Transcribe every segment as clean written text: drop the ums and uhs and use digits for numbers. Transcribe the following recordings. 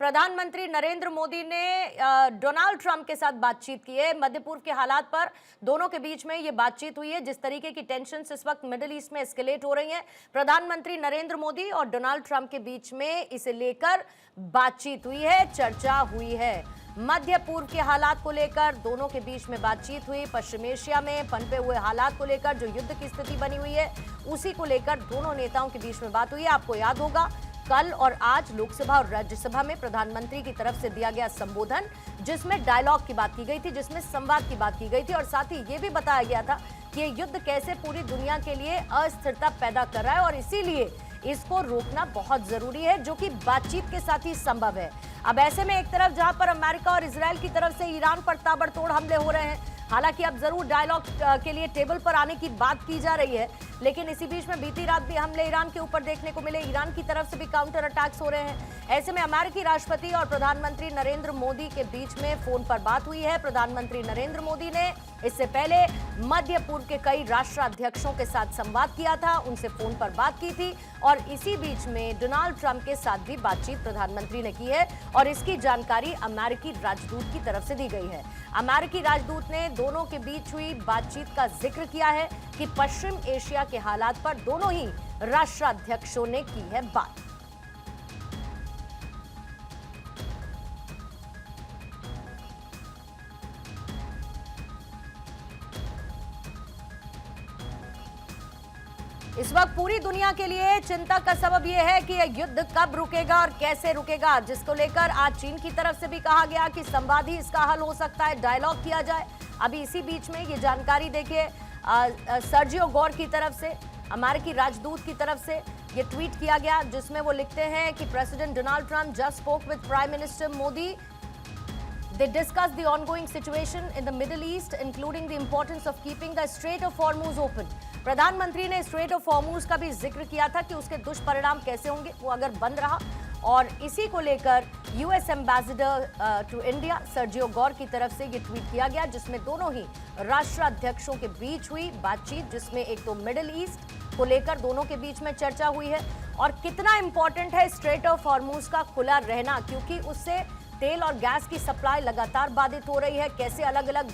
प्रधानमंत्री नरेंद्र मोदी ने Donald Trump के साथ बातचीत की है। मध्य पूर्व के हालात पर दोनों के बीच में ये बातचीत हुई है। जिस तरीके की टेंशन इस वक्त मिडिल ईस्ट में एस्केलेट हो रही है, प्रधानमंत्री नरेंद्र मोदी और डोनाल्ड ट्रंप के बीच में इसे लेकर बातचीत हुई है, चर्चा हुई है। मध्य पूर्व के हालात को लेकर दोनों के बीच में बातचीत हुई। पश्चिम एशिया में पनपे हुए हालात को लेकर जो युद्ध की स्थिति बनी हुई है, उसी को लेकर दोनों नेताओं के बीच में बात हुई है। आपको याद होगा, कल और आज लोकसभा और राज्यसभा में प्रधानमंत्री की तरफ से दिया गया संबोधन, जिसमें डायलॉग की बात की गई थी, जिसमें संवाद की बात की गई थी और साथ ही ये भी बताया गया था कि ये युद्ध कैसे पूरी दुनिया के लिए अस्थिरता पैदा कर रहा है और इसीलिए इसको रोकना बहुत जरूरी है, जो कि बातचीत के साथ ही संभव है। अब ऐसे में एक तरफ जहां पर अमेरिका और इजरायल की तरफ से ईरान पर ताबड़तोड़ हमले हो रहे हैं, हालांकि अब जरूर डायलॉग के लिए टेबल पर आने की बात की जा रही है, लेकिन इसी बीच में बीती रात भी हमले ईरान के ऊपर देखने को मिले। ईरान की तरफ से भी काउंटर अटैक्स हो रहे हैं। ऐसे में अमेरिकी राष्ट्रपति और प्रधानमंत्री नरेंद्र मोदी के बीच में फोन पर बात हुई है। प्रधानमंत्री नरेंद्र मोदी ने इससे पहले मध्य पूर्व के कई राष्ट्राध्यक्षों के साथ संवाद किया था, उनसे फोन पर बात की थी और इसी बीच में डोनाल्ड ट्रंप के साथ भी बातचीत प्रधानमंत्री ने की है और इसकी जानकारी अमेरिकी राजदूत की तरफ से दी गई है। अमेरिकी राजदूत ने दोनों के बीच हुई बातचीत का जिक्र किया है कि पश्चिम एशिया के हालात पर दोनों ही राष्ट्राध्यक्षों ने की है बात। इस वक्त पूरी दुनिया के लिए चिंता का सबब यह है कि यह युद्ध कब रुकेगा और कैसे रुकेगा, जिसको लेकर आज चीन की तरफ से भी कहा गया कि संवाद ही इसका हल हो सकता है, डायलॉग किया जाए। अभी इसी बीच में ये जानकारी देखिए, सर्जियो गौर की तरफ से, अमेरिकी राजदूत की तरफ से ये ट्वीट किया गया, जिसमें वो लिखते हैं कि president Donald Trump just spoke with prime minister Modi. They discussed the ongoing situation in the Middle East, including the importance of keeping the Strait of Hormuz open. प्रधानमंत्री ने स्ट्रेट ऑफ हॉर्मूज का भी जिक्र किया था कि उसके दुष्परिणाम कैसे होंगे वो अगर बंद रहा, और इसी को लेकर US ambassador to India Sergio Gor की तरफ से ये ट्वीट किया गया, जिसमें दोनों ही राष्ट्राध्यक्षों के बीच हुई बातचीत, जिसमें एक तो मिडिल ईस्ट को लेकर दोनों के बीच में चर्चा हुई है और कितना इंपॉर्टेंट है स्ट्रेट ऑफ हॉर्मूज का खुला रहना, क्योंकि उससे तेल और गैस की सप्लाई लगातार बाधित हो रही है। कैसे अलग अलग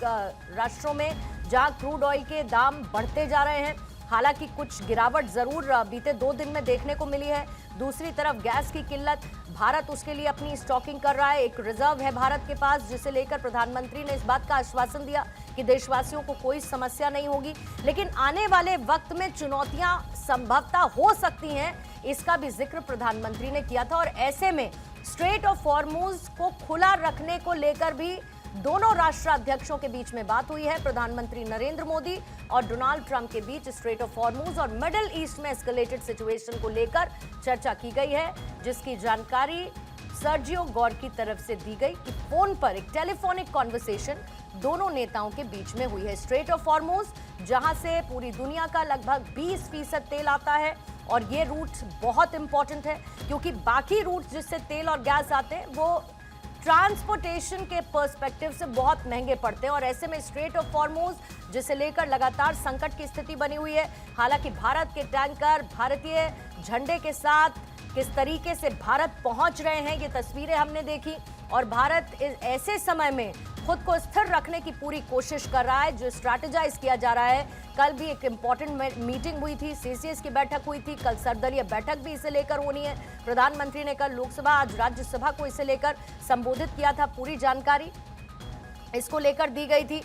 राष्ट्रों में जहां क्रूड ऑयल के दाम बढ़ते जा रहे हैं, हालांकि कुछ गिरावट जरूर बीते 2 दिन में देखने को मिली है। दूसरी तरफ गैस की किल्लत, भारत उसके लिए अपनी स्टॉकिंग कर रहा है, एक रिजर्व है भारत के पास, जिसे लेकर प्रधानमंत्री ने इस बात का आश्वासन दिया कि देशवासियों को कोई समस्या नहीं होगी। लेकिन आने वाले वक्त में चुनौतियां संभवतः हो सकती हैं, इसका भी जिक्र प्रधानमंत्री ने किया था और ऐसे में स्ट्रेट ऑफ हॉर्मूज को खुला रखने को लेकर भी दोनों राष्ट्राध्यक्षों के बीच में बात हुई है। प्रधानमंत्री नरेंद्र मोदी और डोनाल्ड ट्रंप के बीच स्ट्रेट ऑफ हॉर्मूज और मिडिल ईस्ट में एस्केलेटेड सिचुएशन को लेकर चर्चा की गई है, जिसकी जानकारी सर्जियो गौर की तरफ से दी गई कि फोन पर एक टेलीफोनिक कॉन्वर्सेशन दोनों नेताओं के बीच में हुई है। स्ट्रेट ऑफ हॉर्मूज, जहां से पूरी दुनिया का लगभग 20% तेल आता है और ये रूट बहुत इंपॉर्टेंट है, क्योंकि बाकी रूट जिससे तेल और गैस आते हैं वो ट्रांसपोर्टेशन के पर्सपेक्टिव से बहुत महंगे पड़ते हैं और ऐसे में स्ट्रेट ऑफ हॉर्मूज, जिसे लेकर लगातार संकट की स्थिति बनी हुई है। हालांकि भारत के टैंकर भारतीय झंडे के साथ किस तरीके से भारत पहुंच रहे हैं, ये तस्वीरें हमने देखी और भारत ऐसे समय में खुद को स्थिर रखने की पूरी कोशिश कर रहा है, जो स्ट्रैटेजाइज किया जा रहा है। कल भी एक इंपॉर्टेंट मीटिंग हुई थी, सीसीएस की बैठक हुई थी, कल सर्वदलीय बैठक भी इसे लेकर होनी है। प्रधानमंत्री ने कल लोकसभा, आज राज्यसभा को इसे लेकर संबोधित किया था, पूरी जानकारी इसको लेकर दी गई थी।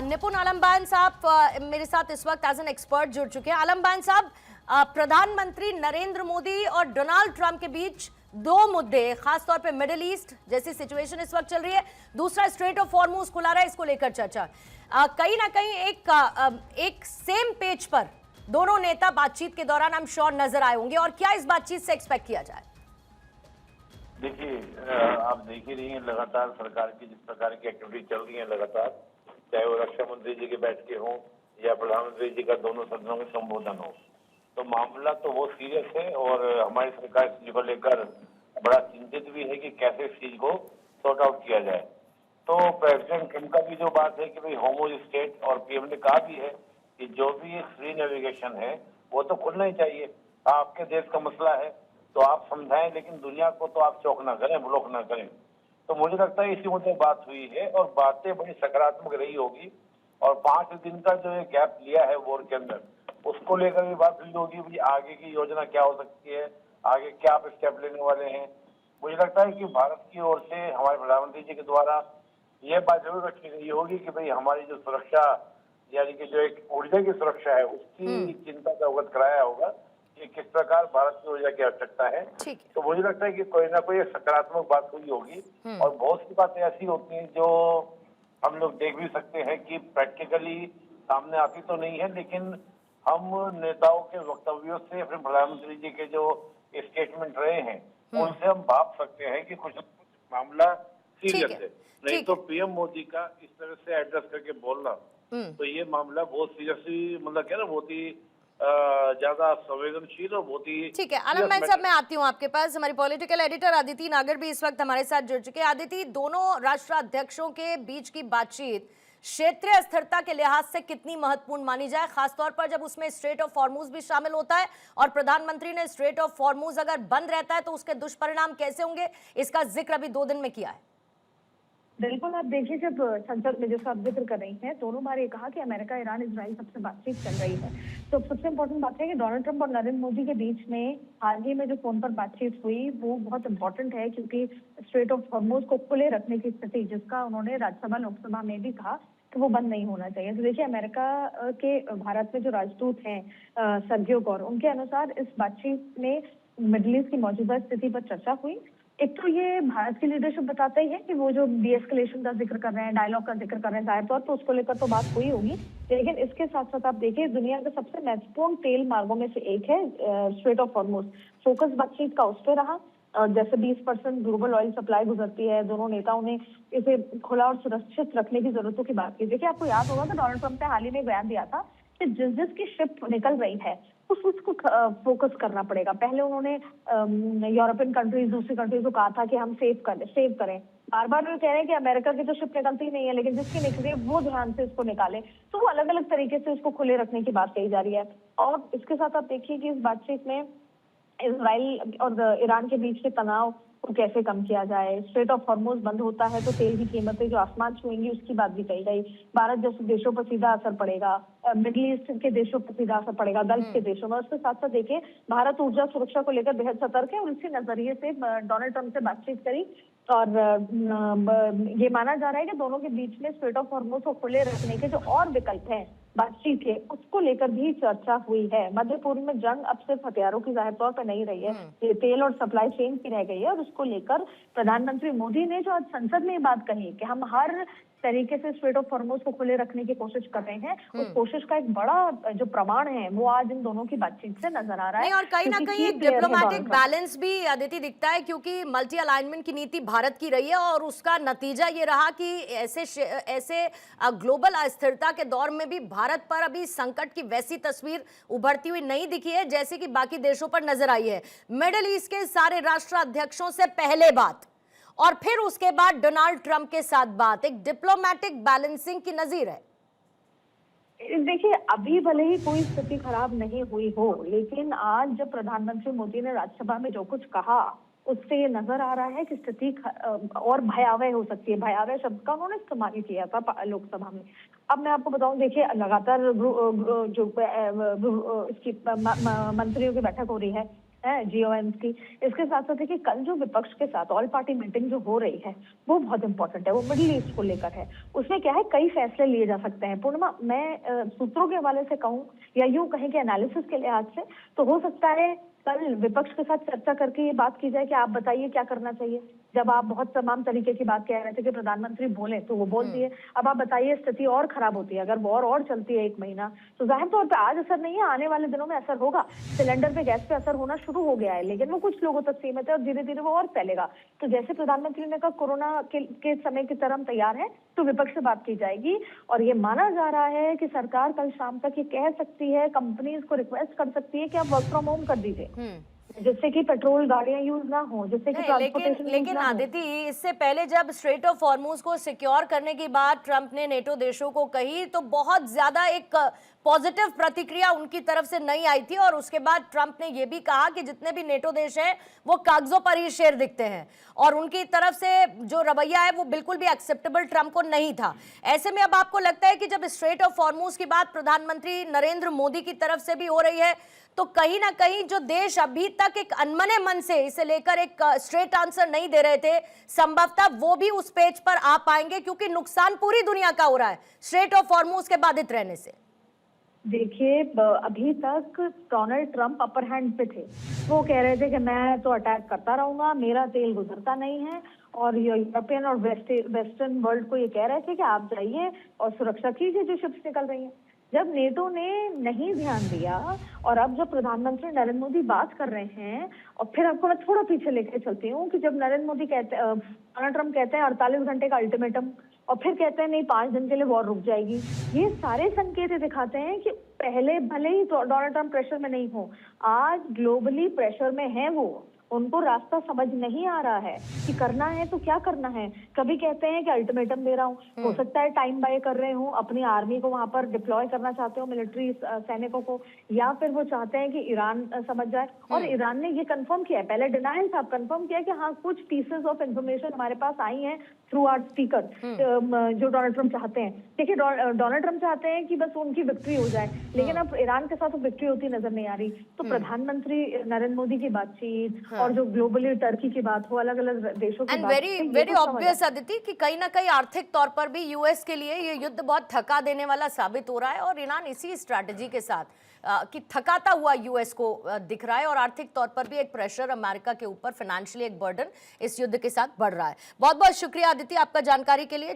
निपुण आलमबान साहब मेरे साथ इस वक्त एज एन एक्सपर्ट जुड़ चुके हैं। आलमबान साहब, प्रधानमंत्री नरेंद्र मोदी और डोनाल्ड ट्रंप के बीच 2 मुद्दे, खासतौर पे मिडिल ईस्ट जैसी सिचुएशन इस वक्त चल रही है, दूसरा स्ट्रेट ऑफ हॉर्मूज खुला रहा है, इसको लेकर चर्चा। कहीं ना कहीं एक सेम पेज पर दोनों नेता बातचीत के दौरान हम श्योर नजर आए होंगे, और क्या इस बातचीत से एक्सपेक्ट किया जाए? देखिए, आप देख ही रही हैं लगातार सरकार की जिस प्रकार की एक्टिविटी चल रही है लगातार, चाहे वो रक्षा मंत्री जी के बैठ के हो या प्रधानमंत्री जी का दोनों सदनों में संबोधन हो, तो मामला तो वो सीरियस है और हमारी सरकार इस चीज को लेकर बड़ा चिंतित भी है कि कैसे इस चीज को सॉर्ट आउट किया जाए। तो प्रेसिडेंट ट्रंप का भी जो बात है कि भाई होमोज स्टेट, और पीएम ने कहा भी है कि जो भी फ्री नेविगेशन है वो तो खुलना ही चाहिए, आपके देश का मसला है, तो आप समझाएं, लेकिन दुनिया को तो आप चौक ना करें, ब्लॉक ना करें। तो मुझे लगता है इसी मुद्दे बात हुई है और बातें बड़ी सकारात्मक रही होगी। और 5 दिन का जो ये गैप लिया है वॉर के अंदर, उसको लेकर भी बात हुई होगी, भाई आगे की योजना क्या हो सकती है, आगे क्या आप स्टेप लेने वाले हैं। मुझे लगता है कि भारत की ओर से हमारे प्रधानमंत्री जी के द्वारा ये बात जरूर रखी गई होगी कि भाई हमारी जो सुरक्षा, यानी कि जो एक ऊर्जा की सुरक्षा है, उसकी चिंता का अवगत कराया होगा कि किस प्रकार भारत की ऊर्जा की आवश्यकता है। ठीक है। तो मुझे लगता है कि कोई ना कोई सकारात्मक बात हुई होगी। और बहुत सी बातें ऐसी होती हैं जो हम लोग देख भी सकते हैं कि प्रैक्टिकली सामने आती तो नहीं है, लेकिन हम नेताओं के वक्तव्यों से, अपने प्रधानमंत्री जी के जो स्टेटमेंट रहे हैं, उनसे हम भाप सकते हैं कि कुछ न कुछ मामला सीरियस है। नहीं तो पीएम मोदी का इस तरह से एड्रेस करके बोलना, तो ये मामला बहुत सीरियसली, मतलब क्या ना, बहुत ही ज्यादा संवेदनशील और बहुत ही। ठीक है आनंद भाई साहब, मैं आती हूँ आपके पास। हमारी पॉलिटिकल एडिटर अदिति नागर भी इस वक्त हमारे साथ जुड़ चुके हैं। अदिति, दोनों राष्ट्राध्यक्षों के बीच की बातचीत क्षेत्रीय स्थिरता के लिहाज से कितनी महत्वपूर्ण मानी जाए, खासतौर पर जब उसमें स्ट्रेट ऑफ हॉर्मुज भी शामिल होता है और प्रधानमंत्री ने स्ट्रेट ऑफ हॉर्मुज अगर बंद रहता है तो उसके दुष्परिणाम कैसे होंगे, इसका जिक्र अभी 2 दिन में किया है। बिल्कुल, आप देखिए, जब संसद में जैसा आप जिक्र कर रही हैं, दोनों बार ये कहा कि अमेरिका, ईरान, इजराइल सबसे बातचीत चल रही है। तो सबसे इम्पोर्टेंट बात है कि डोनाल्ड ट्रंप और नरेंद्र मोदी के बीच में हाल ही में जो फोन पर बातचीत हुई वो बहुत इंपॉर्टेंट है, क्योंकि स्ट्रेट ऑफ हॉर्मुज को खुले रखने की स्थिति, जिसका उन्होंने राज्यसभा लोकसभा में भी कहा कि वो बंद नहीं होना चाहिए। तो देखिए, अमेरिका के भारत में जो राजदूत हैं सर्जियो गौर, उनके अनुसार इस बातचीत में मिडिल ईस्ट की मौजूदा स्थिति पर चर्चा हुई। एक तो ये भारत की लीडरशिप बताते ही है कि वो जो डीएस्केलेशन का जिक्र कर रहे हैं, डायलॉग का जिक्र कर रहे हैं, जाहिर तौर पर उसको लेकर तो बात हुई होगी। लेकिन इसके साथ साथ आप देखिए, दुनिया के सबसे महत्वपूर्ण तेल मार्गों में से एक है स्ट्रेट ऑफ हॉर्मुज। फोकस बातचीत का उस पर रहा। जैसे 20% ग्लोबल ऑयल सप्लाई गुजरती है, दोनों नेताओं ने इसे खुला और सुरक्षित रखने की जरूरतों की बात की। देखिए, आपको याद होगा कि डोनाल्ड ट्रंप ने हाल ही में बयान दिया था कि जिसकी शिप निकल रही है उसको फोकस करना पड़ेगा। पहले उन्होंने यूरोपियन कंट्रीज, दूसरी कंट्रीज को कहा था कि हम सेव करें। बार बार वो कह रहे हैं कि अमेरिका की तो शिप निकलती नहीं है, लेकिन जिसकी निकल रही है वो ध्यान से इसको निकाले। तो वो अलग अलग तरीके से इसको खुले रखने की बात कही जा रही है। और इसके साथ आप देखिए कि इस बातचीत में इजराइल और ईरान के बीच के तनाव को कैसे कम किया जाए। स्ट्रेट ऑफ हॉर्मुज बंद होता है तो तेल की कीमतें जो आसमान छुएंगी उसकी बात भी कही गई। भारत जैसे देशों पर सीधा असर पड़ेगा, मिडिल ईस्ट के देशों पर सीधा असर पड़ेगा, गल्फ के देशों में। उसके साथ साथ देखिए, भारत ऊर्जा सुरक्षा को लेकर बेहद सतर्क है और इसी नजरिए से डोनाल्ड ट्रंप से बातचीत करी। और ये माना जा रहा है कि दोनों के बीच में स्ट्रेट ऑफ हॉर्मुज को खुले रखने के जो और विकल्प हैं बातचीत के, उसको लेकर भी चर्चा हुई है। मध्य पूर्व में जंग अब सिर्फ हथियारों की जाहिर तौर पर नहीं रही है, ये तेल और सप्लाई चेन की रह गई है। और उसको लेकर प्रधानमंत्री मोदी ने जो आज संसद में बात कही कि हम हर तरीके से स्ट्रेट ऑफ हॉर्मुज को खुले रखने की कोशिश कर रहे हैं, उस कोशिश का एक बड़ा जो प्रमाण है वो आज इन दोनों की बातचीत से नजर आ रहा है। और कहीं ना कहीं एक डिप्लोमेटिक बैलेंस भी अदिति दिखता है, क्योंकि मल्टी अलाइनमेंट की नीति भारत की रही है और उसका नतीजा ये रहा कि ऐसे ग्लोबल अस्थिरता के दौर में भी भारत पर अभी संकट की वैसी तस्वीर उभरती हुई नहीं दिखी है जैसे कि बाकी देशों पर नजर आई है। मिडिल ईस्ट के सारे राष्ट्राध्यक्षों से पहले बात और फिर उसके बाद डोनाल्ड ट्रंप के साथ बात, एक डिप्लोमेटिक बैलेंसिंग की नजीर है। देखिए, अभी भले ही कोई स्थिति खराब नहीं हुई हो, लेकिन आज जब प्रधानमंत्री मोदी ने राज्यसभा में जो कुछ कहा उससे ये नजर आ रहा है कि स्थिति और भयावह हो सकती है। भयावह शब्द का उन्होंने इस्तेमाल किया था लोकसभा में। अब मैं आपको बताऊं, देखिए, लगातार जो इसकी मंत्रियों की बैठक हो रही है GOMs की, इसके साथ साथ देखिए कल जो विपक्ष के साथ ऑल पार्टी मीटिंग जो हो रही है वो बहुत इंपॉर्टेंट है। वो मिडिल ईस्ट को लेकर है। उसमें क्या है, कई फैसले लिए जा सकते हैं। पूर्णिमा, मैं सूत्रों के हवाले से कहूं या यूं कहें कि एनालिसिस के लिहाज से, तो हो सकता है कल विपक्ष के साथ चर्चा करके ये बात की जाए कि आप बताइए क्या करना चाहिए। जब आप बहुत तमाम तरीके की बात कह रहे थे कि प्रधानमंत्री बोले तो वो बोल दिए, अब आप बताइए स्थिति और खराब होती है, अगर वॉर और चलती है 1 महीना, तो जाहिर तौर पे आज असर नहीं है, आने वाले दिनों में असर होगा। सिलेंडर पे, गैस पे असर होना शुरू हो गया है, लेकिन वो कुछ लोगों तक सीमित है और धीरे धीरे वो और फैलेगा। तो जैसे प्रधानमंत्री ने कहा कोरोना के समय की तरह हम तैयार है, तो विपक्ष से बात की जाएगी। और ये माना जा रहा है कि सरकार कल शाम तक ये कह सकती है, कंपनीज को रिक्वेस्ट कर सकती है कि आप वर्क फ्रॉम होम कर दीजिए। जिससे कि पेट्रोल गाड़ियां यूज ना हो, जिससे कि नहीं, ट्रांसपोर्टेशन लेकिन आदिति, इससे पहले जब स्ट्रेट ऑफ हॉर्मूज को सिक्योर करने की बात ट्रंप ने नेटो देशों को कही तो बहुत ज्यादा एक पॉजिटिव प्रतिक्रिया उनकी तरफ से नहीं आई थी, और उसके बाद ट्रंप ने यह भी कहा कि जितने भी नेटो देश हैं वो कागजों पर ही शेर दिखते हैं, और उनकी तरफ से जो रवैया है वो बिल्कुल भी एक्सेप्टेबल ट्रंप को नहीं था। ऐसे में अब आपको लगता है कि जब स्ट्रेट ऑफ हॉर्मूज की बात प्रधानमंत्री नरेंद्र मोदी की तरफ से भी हो रही है, तो कहीं ना कहीं जो देश अभी तक एक अनमने मन से इसे लेकर एक स्ट्रेट आंसर नहीं दे रहे थे, संभवतः वो भी उस पेज पर आ पाएंगे, क्योंकि नुकसान पूरी दुनिया का हो रहा है स्ट्रेट ऑफ हॉर्मूज के बाधित रहने से। देखिए, अभी तक डोनाल्ड ट्रंप अपर हैंड पे थे। वो कह रहे थे कि मैं तो अटैक करता रहूंगा, मेरा तेल गुजरता नहीं है, और यूरोपियन और वेस्टर्न वर्ल्ड को ये कह रहे थे कि आप जाइए और सुरक्षा कीजिए जो शिप्स निकल रही हैं। जब नेटो ने नहीं ध्यान दिया, और अब जब प्रधानमंत्री नरेंद्र मोदी बात कर रहे हैं, और फिर आपको मैं थोड़ा पीछे लेके चलती हूँ कि जब नरेंद्र मोदी डोनाल्ड ट्रंप कहते हैं 48 घंटे का अल्टीमेटम, और फिर कहते हैं नहीं 5 दिन के लिए वॉर रुक जाएगी, ये सारे संकेत दिखाते हैं कि पहले भले ही डोनाल्ड ट्रंप प्रेशर में नहीं हो, आज ग्लोबली प्रेशर में है वो। उनको रास्ता समझ नहीं आ रहा है कि करना है तो क्या करना है। कभी कहते हैं कि अल्टीमेटम दे रहा हूँ, हो सकता है टाइम बाय कर रहे हूँ, अपनी आर्मी को वहां पर डिप्लॉय करना चाहते हो, मिलिट्री सैनिकों को, या फिर वो चाहते हैं कि ईरान समझ जाए। और ईरान ने ये कंफर्म किया है, पहले डिनायल था, कंफर्म किया कि हाँ कुछ पीसेस ऑफ इंफॉर्मेशन हमारे पास आई हैं थ्रू आवर स्पीकर, जो डोनाल्ड ट्रंप चाहते हैं। देखिए, डोनाल्ड ट्रंप चाहते हैं कि बस उनकी विक्ट्री हो जाए, लेकिन अब ईरान के साथ वो विक्ट्री होती नजर नहीं आ रही। तो प्रधानमंत्री नरेंद्र मोदी की बातचीत और जो ग्लोबली टर्की की बात हो, अलग अलग देशों की बात, वेरी ऑब्वियस अदिति कि कहीं ना कहीं आर्थिक तौर पर भी यूएस के लिए ये युद्ध बहुत थका देने वाला साबित हो रहा है, और ईरान इसी स्ट्रैटेजी के साथ कि थकाता हुआ यूएस को दिख रहा है, और आर्थिक तौर पर भी एक प्रेशर अमेरिका के ऊपर, फाइनेंशियली एक बर्डन इस युद्ध के साथ बढ़ रहा है। बहुत बहुत शुक्रिया आदिति आपका जानकारी के लिए।